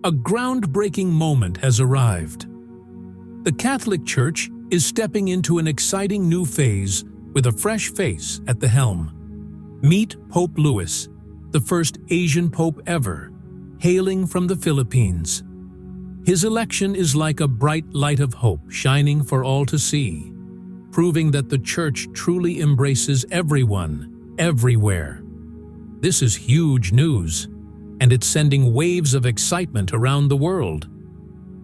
A groundbreaking moment has arrived. The Catholic Church is stepping into an exciting new phase with a fresh face at the helm. Meet Pope Louis, the first Asian Pope ever, hailing from the Philippines. His election is like a bright light of hope shining for all to see, proving that the Church truly embraces everyone, everywhere. This is huge news, and it's sending waves of excitement around the world.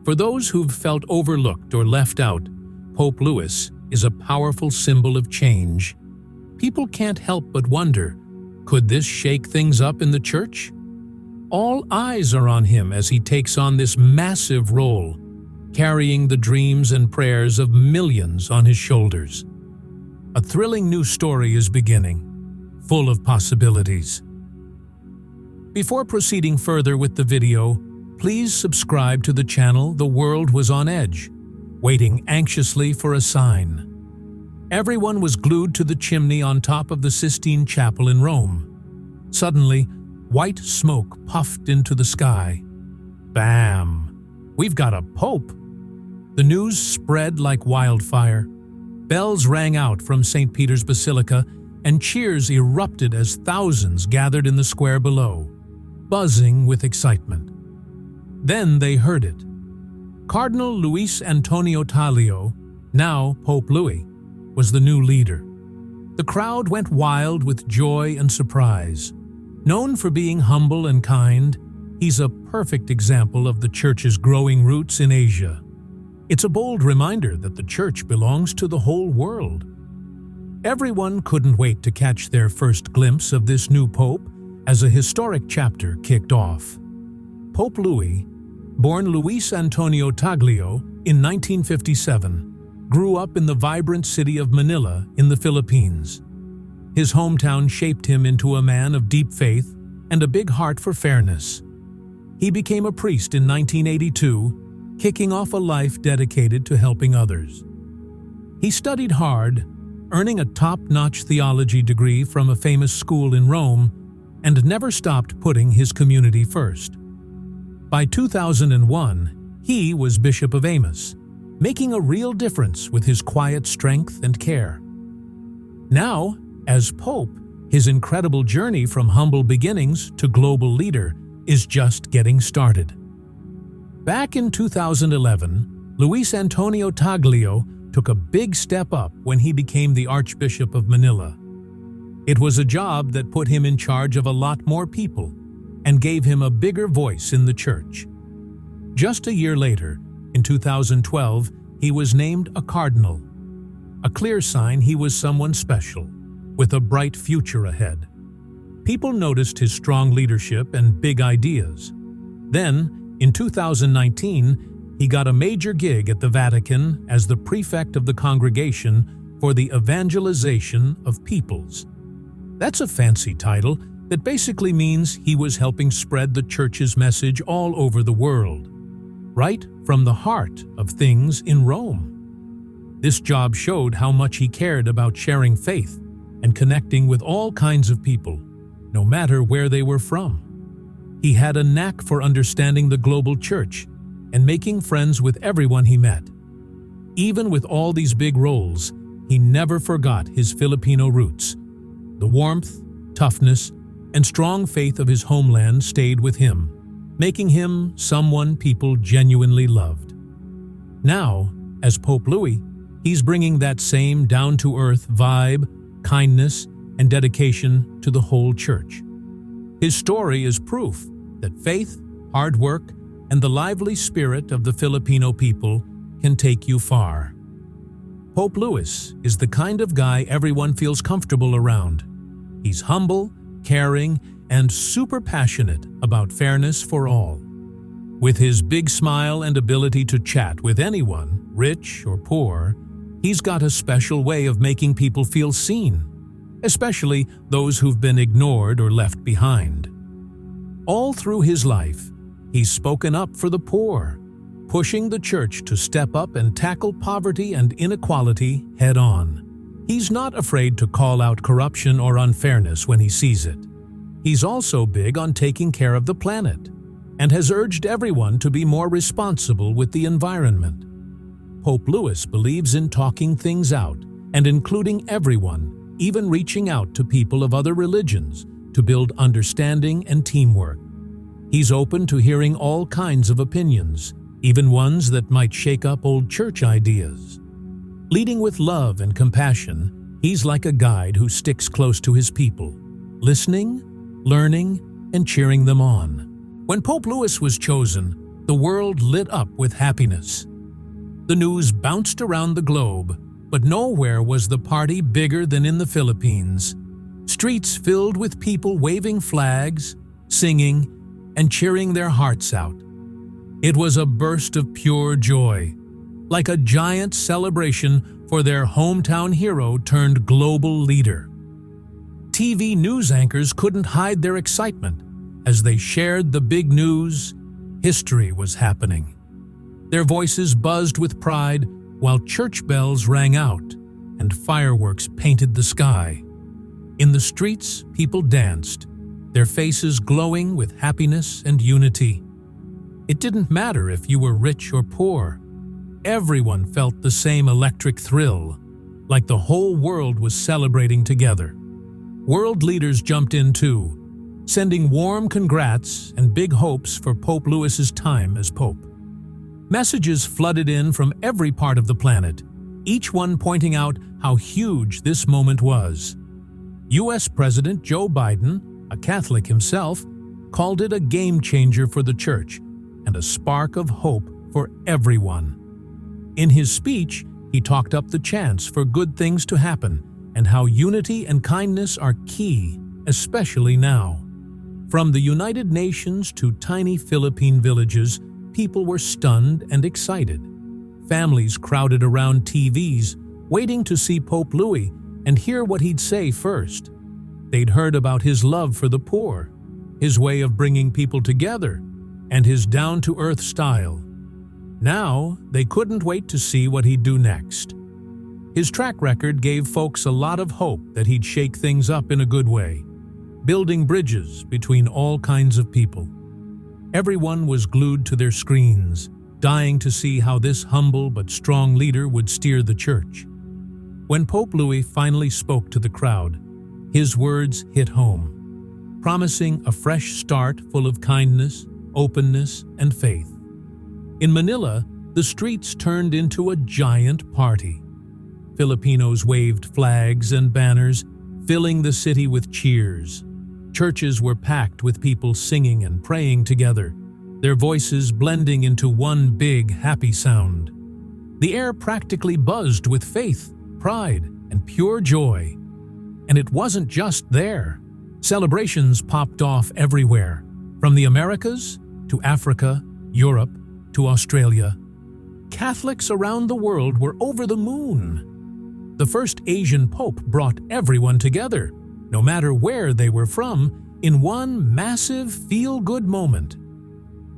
For those who've felt overlooked or left out, Pope Louis is a powerful symbol of change. People can't help but wonder, could this shake things up in the Church? All eyes are on him as he takes on this massive role, carrying the dreams and prayers of millions on his shoulders. A thrilling new story is beginning, full of possibilities. Before proceeding further with the video, please subscribe to the channel The World Was on Edge, waiting anxiously for a sign. Everyone was glued to the chimney on top of the Sistine Chapel in Rome. Suddenly, white smoke puffed into the sky. Bam! We've got a pope! The news spread like wildfire. Bells rang out from St. Peter's Basilica, and cheers erupted as thousands gathered in the square below, buzzing with excitement. Then they heard it. Cardinal Luis Antonio Tagle, now Pope Louis, was the new leader. The crowd went wild with joy and surprise. Known for being humble and kind, he's a perfect example of the Church's growing roots in Asia. It's a bold reminder that the Church belongs to the whole world. Everyone couldn't wait to catch their first glimpse of this new pope as a historic chapter kicked off. Pope Louis, born Luis Antonio Tagle in 1957, grew up in the vibrant city of Manila in the Philippines. His hometown shaped him into a man of deep faith and a big heart for fairness. He became a priest in 1982, kicking off a life dedicated to helping others. He studied hard, earning a top-notch theology degree from a famous school in Rome, and never stopped putting his community first. By 2001, he was Bishop of Amos, making a real difference with his quiet strength and care. Now, as Pope, his incredible journey from humble beginnings to global leader is just getting started. Back in 2011, Luis Antonio Tagle took a big step up when he became the Archbishop of Manila. It was a job that put him in charge of a lot more people and gave him a bigger voice in the Church. Just a year later, in 2012, he was named a cardinal, a clear sign he was someone special, with a bright future ahead. People noticed his strong leadership and big ideas. Then, in 2019, he got a major gig at the Vatican as the prefect of the Congregation for the Evangelization of Peoples. That's a fancy title that basically means he was helping spread the Church's message all over the world, right from the heart of things in Rome. This job showed how much he cared about sharing faith and connecting with all kinds of people, no matter where they were from. He had a knack for understanding the global Church and making friends with everyone he met. Even with all these big roles, he never forgot his Filipino roots. The warmth, toughness, and strong faith of his homeland stayed with him, making him someone people genuinely loved. Now, as Pope Louis, he's bringing that same down-to-earth vibe, kindness, and dedication to the whole Church. His story is proof that faith, hard work, and the lively spirit of the Filipino people can take you far. Pope Louis is the kind of guy everyone feels comfortable around. He's humble, caring, and super passionate about fairness for all. With his big smile and ability to chat with anyone, rich or poor, he's got a special way of making people feel seen, especially those who've been ignored or left behind. All through his life, he's spoken up for the poor, pushing the Church to step up and tackle poverty and inequality head-on. He's not afraid to call out corruption or unfairness when he sees it. He's also big on taking care of the planet and has urged everyone to be more responsible with the environment. Pope Louis believes in talking things out and including everyone, even reaching out to people of other religions to build understanding and teamwork. He's open to hearing all kinds of opinions, even ones that might shake up old church ideas. Leading with love and compassion, he's like a guide who sticks close to his people, listening, learning, and cheering them on. When Pope Louis was chosen, the world lit up with happiness. The news bounced around the globe, but nowhere was the party bigger than in the Philippines. Streets filled with people waving flags, singing, and cheering their hearts out. It was a burst of pure joy, like a giant celebration for their hometown hero turned global leader. TV news anchors couldn't hide their excitement as they shared the big news. History was happening. Their voices buzzed with pride while church bells rang out and fireworks painted the sky. In the streets, people danced, their faces glowing with happiness and unity. It didn't matter if you were rich or poor. Everyone felt the same electric thrill, like the whole world was celebrating together. World leaders jumped in too, sending warm congrats and big hopes for Pope Louis's time as Pope. Messages flooded in from every part of the planet, each one pointing out how huge this moment was. U.S. President Joe Biden, a Catholic himself, called it a game changer for the Church and a spark of hope for everyone. In his speech, he talked up the chance for good things to happen and how unity and kindness are key, especially now. From the United Nations to tiny Philippine villages, people were stunned and excited. Families crowded around TVs, waiting to see Pope Louis and hear what he'd say first. They'd heard about his love for the poor, his way of bringing people together, and his down-to-earth style. Now, they couldn't wait to see what he'd do next. His track record gave folks a lot of hope that he'd shake things up in a good way, building bridges between all kinds of people. Everyone was glued to their screens, dying to see how this humble but strong leader would steer the church. When Pope Louis finally spoke to the crowd, his words hit home, promising a fresh start full of kindness, openness, and faith. In Manila, the streets turned into a giant party. Filipinos waved flags and banners, filling the city with cheers. Churches were packed with people singing and praying together, their voices blending into one big, happy sound. The air practically buzzed with faith, pride, and pure joy. And it wasn't just there. Celebrations popped off everywhere, from the Americas to Africa, Europe to Australia. Catholics around the world were over the moon. The first Asian Pope brought everyone together, no matter where they were from, in one massive feel-good moment.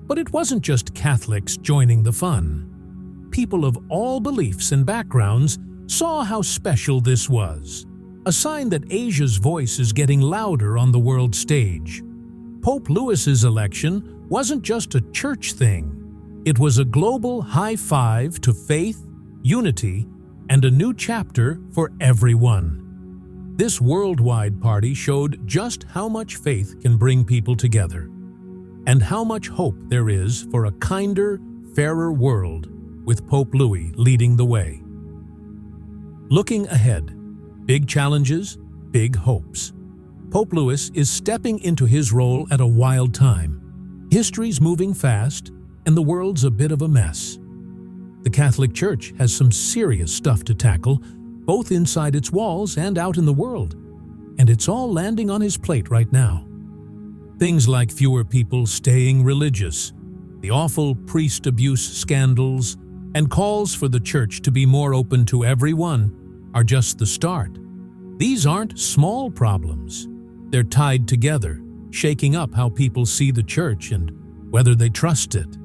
But it wasn't just Catholics joining the fun. People of all beliefs and backgrounds saw how special this was, a sign that Asia's voice is getting louder on the world stage. Pope Louis's election wasn't just a church thing. It was a global high five to faith, unity, and a new chapter for everyone. This worldwide party showed just how much faith can bring people together, and how much hope there is for a kinder, fairer world with Pope Louis leading the way. Looking ahead, big challenges, big hopes. Pope Louis is stepping into his role at a wild time. History's moving fast, and the world's a bit of a mess. The Catholic Church has some serious stuff to tackle, both inside its walls and out in the world, and it's all landing on his plate right now. Things like fewer people staying religious, the awful priest abuse scandals, and calls for the Church to be more open to everyone are just the start. These aren't small problems. They're tied together, shaking up how people see the Church and whether they trust it.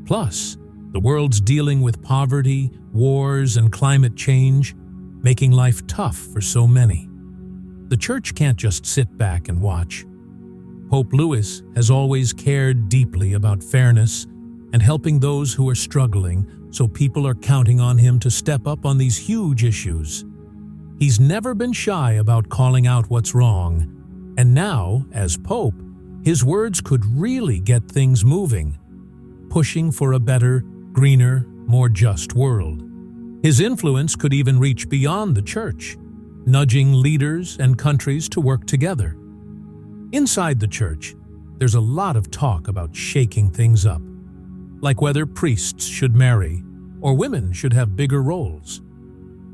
Plus, the world's dealing with poverty, wars, and climate change, making life tough for so many. The Church can't just sit back and watch. Pope Louis has always cared deeply about fairness and helping those who are struggling, so people are counting on him to step up on these huge issues. He's never been shy about calling out what's wrong, and now, as Pope, his words could really get things moving, pushing for a better, greener, more just world. His influence could even reach beyond the Church, nudging leaders and countries to work together. Inside the Church, there's a lot of talk about shaking things up, like whether priests should marry or women should have bigger roles.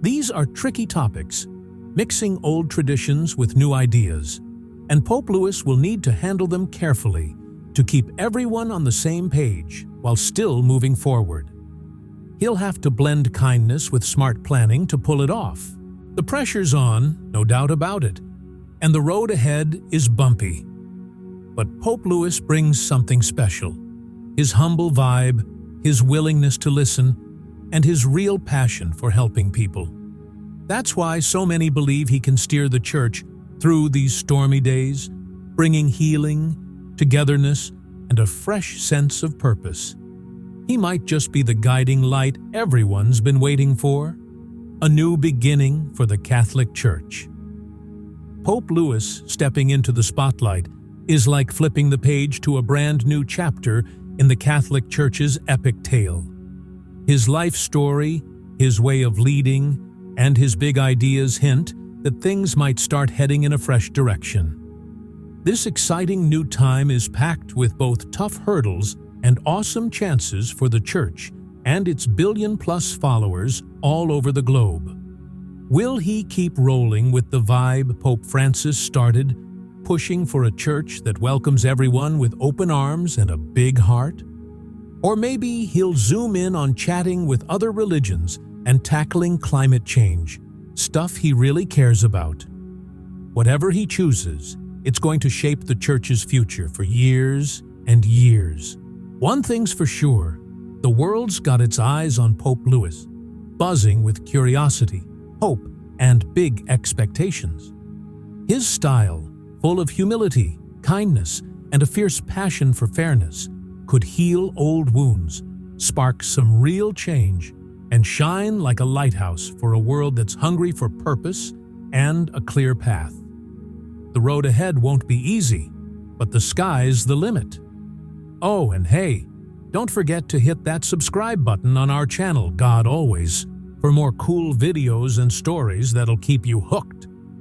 These are tricky topics, mixing old traditions with new ideas, and Pope Louis will need to handle them carefully to keep everyone on the same page while still moving forward. He'll have to blend kindness with smart planning to pull it off. The pressure's on, no doubt about it, and the road ahead is bumpy. But Pope Louis brings something special: his humble vibe, his willingness to listen, and his real passion for helping people. That's why so many believe he can steer the Church through these stormy days, bringing healing, togetherness, and a fresh sense of purpose. He might just be the guiding light everyone's been waiting for, a new beginning for the Catholic Church. Pope Louis stepping into the spotlight is like flipping the page to a brand new chapter in the Catholic Church's epic tale. His life story, his way of leading, and his big ideas hint that things might start heading in a fresh direction. This exciting new time is packed with both tough hurdles and awesome chances for the Church and its billion-plus followers all over the globe. Will he keep rolling with the vibe Pope Francis started, pushing for a Church that welcomes everyone with open arms and a big heart? Or maybe he'll zoom in on chatting with other religions and tackling climate change, stuff he really cares about. Whatever he chooses, it's going to shape the Church's future for years and years. One thing's for sure, the world's got its eyes on Pope Louis, buzzing with curiosity, hope, and big expectations. His style, full of humility, kindness, and a fierce passion for fairness, could heal old wounds, spark some real change, and shine like a lighthouse for a world that's hungry for purpose and a clear path. The road ahead won't be easy, but the sky's the limit. Oh, and hey, don't forget to hit that subscribe button on our channel, God Always, for more cool videos and stories that'll keep you hooked.